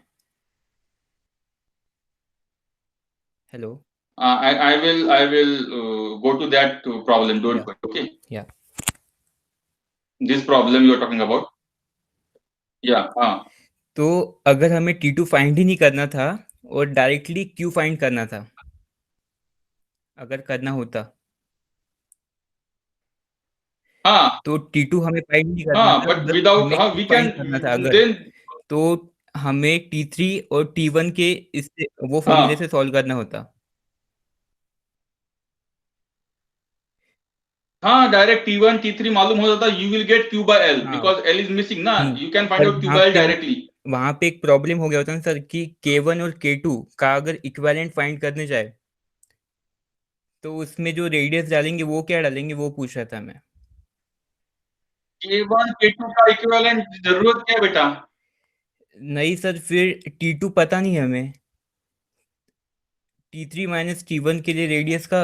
Hello. I will go to that problem. Don't Yeah. worry. Okay. Yeah. This problem you are talking about. Yeah. हाँ. तो अगर हमें T2 फाइंड ही नहीं करना था और डायरेक्टली Q फाइंड करना था, अगर करना होता, हाँ. तो T2 हमें फाइंड नहीं करना हाँ. था, But बस without हमें we Q can फाइंड करना था. अगर then तो हमें T3 और T1 के इससे वो हाँ. फॉर्मूले से सॉल्व करना होता. हाँ डायरेक्ट T1 T3 मालूम हो जाता. You will get Q by L हाँ. because L is missing ना. You can find पर out Q by L directly. वहां पे एक प्रॉब्लम हो गया होता ना सर कि K1 और K2 का अगर इक्विवेलेंट फाइंड करने जाए तो उसमें जो रेडियस डालेंगे वो क्या डालेंगे, वो पूछ रहा था मैं. K1 K2 का इक्विवेलेंट जरूरत क्या है बेटा? नहीं सर, फिर T2 पता नहीं है हमें. T3 माइनस T1 के लिए रेडियस का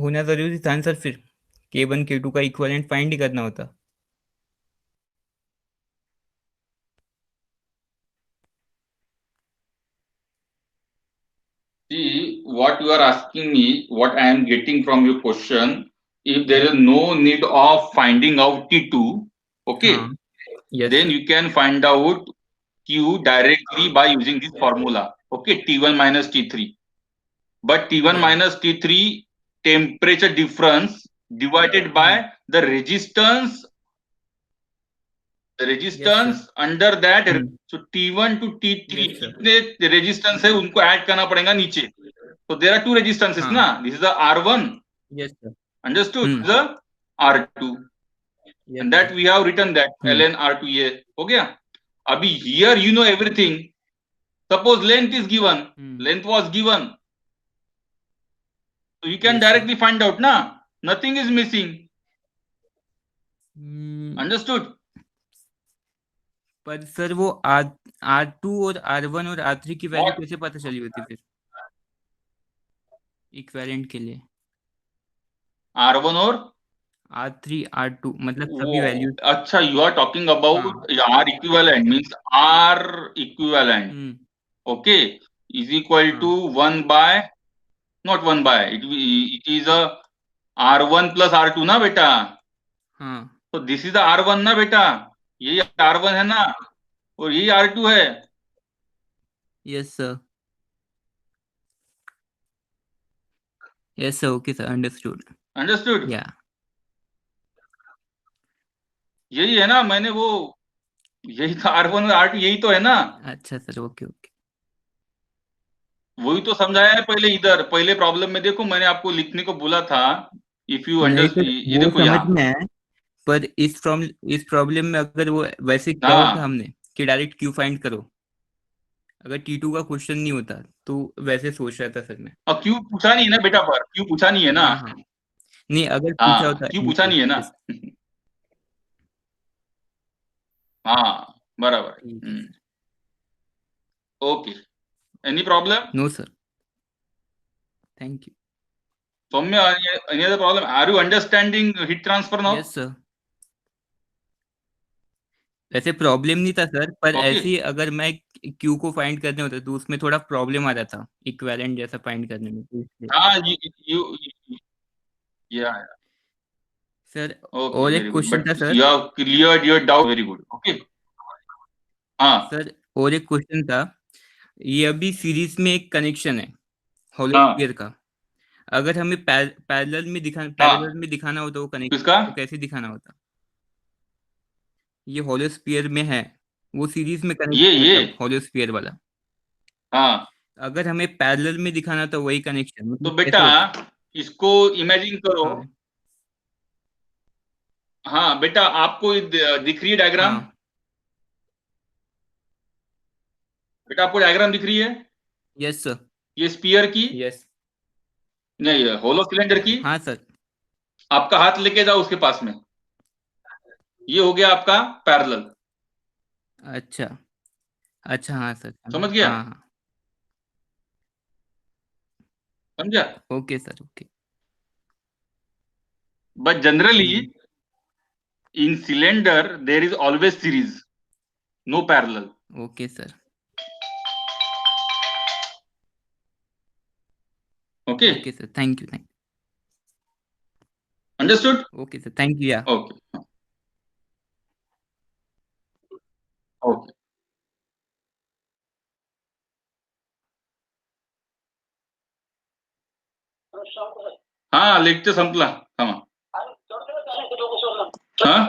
होना जरूरी था ना सर. फिर K1 K2 का इक्विवेलेंट फाइंड ही करना होता. See, what you are asking me, what I am getting from your question, if there is no need of finding out T2, okay, हाँ. Yes, then sir. you can find out Q directly by using this formula, okay, T1 minus T3. But T1 Yeah. minus T3 temperature difference divided by the resistance under that. So T1 to T3 Yes, sir. कितने resistance है उनको add करना पड़ेगा नीचे. So there are two resistances हाँ. ना. This is the R1. Yes, sir. Understood? This is the R2. Yes, And that sir. we have written that ln R2 ये हो गया. अभी here you know everything. Suppose length is given. Length was given. So you can Yes, directly find out ना. Nothing is missing. Understood? पर sir वो R2 और R1 और R3 की वैल्यू कैसे पता चली होती फिर इक्विवेलेंट के लिए? R1 और R3 R2 मतलब सभी वैल्यू. अच्छा, you are talking about R equivalent means R equivalent. Okay, is equal to 1 by, not 1 by, it is a R1 plus R2 ना बेटा. हाँ. तो दिस इज द R1 ना बेटा. यही R1 है ना और यही R2 है. Yes sir. Yes sir. Okay sir. Understood. या यही है ना. मैंने वो यही था R1 और R2 यही तो है ना. अच्छा सर. ओके. वही तो समझाया है पहले. इधर पहले प्रॉब्लम में देखो मैंने आपको लिखने को बोला था. इफ यू अंडरस्टैंड ये देखो समझ यहाँ में है, पर इस प्रॉब्लम में अगर वो वैसे किया होता हमने कि डायरेक्ट क्यू फाइंड करो, अगर T2 का क्वेश्चन नहीं होता तो वैसे सोच रहा था सर मैं. और क्यों पूछा नहीं है ना बेटा. पर क्यों पूछा नहीं है ना. हाँ. नहीं, अगर पूछा होता. क्यों पूछा नहीं है ना. हाँ बराबर. Okay. Any problem? No sir. Thank you. Soumya, any other problem? Are you understanding heat transfer now? Yes sir. वैसे प्रॉब्लम नहीं था सर, पर ऐसे अगर मैं क्यू को फाइंड करने होता तो उसमें थोड़ा प्रॉब्लम आ जाता इक्विवेलेंट जैसा फाइंड करने में. हाँ, yeah. सर Okay, और very एक good. क्वेश्चन था But sir you have cleared your doubt. Very good. Okay. हाँ सर और एक क्वेश्चन था, ये अभी सीरीज में एक कनेक्शन है हाँ होलोस्फीयर का, अगर हमें पैरेलल में दिखाना होता वो कनेक्शन किसका? तो कैसे दिखाना होता? ये होलोस्फीयर में है, वो सीरीज में कनेक्ट ये होलोस्फीयर वाला, हाँ अगर हमें पैरेलल में दिखाना तो वही कनेक्शन तो बेटा इसको इमेजिन करो। हाँ हाँ बेटा आपको दिख रही है डायग्राम? हाँ बेटा आपको डायग्राम दिख रही है? यस सर ये स्पीयर की यस नहीं, होलो सिलेंडर की। हाँ सर आपका हाथ लेके जाओ उसके पास में, ये हो गया आपका पैरेलल। अच्छा अच्छा हाँ सर समझ गया? हाँ हाँ समझा? Okay sir okay But generally, in cylinder, there is always series, no parallel. Okay sir Okay? Okay sir thank you Understood? Okay sir thank you या Okay. Okay. हाँ लेक्चर संपला. थांबा. हाँ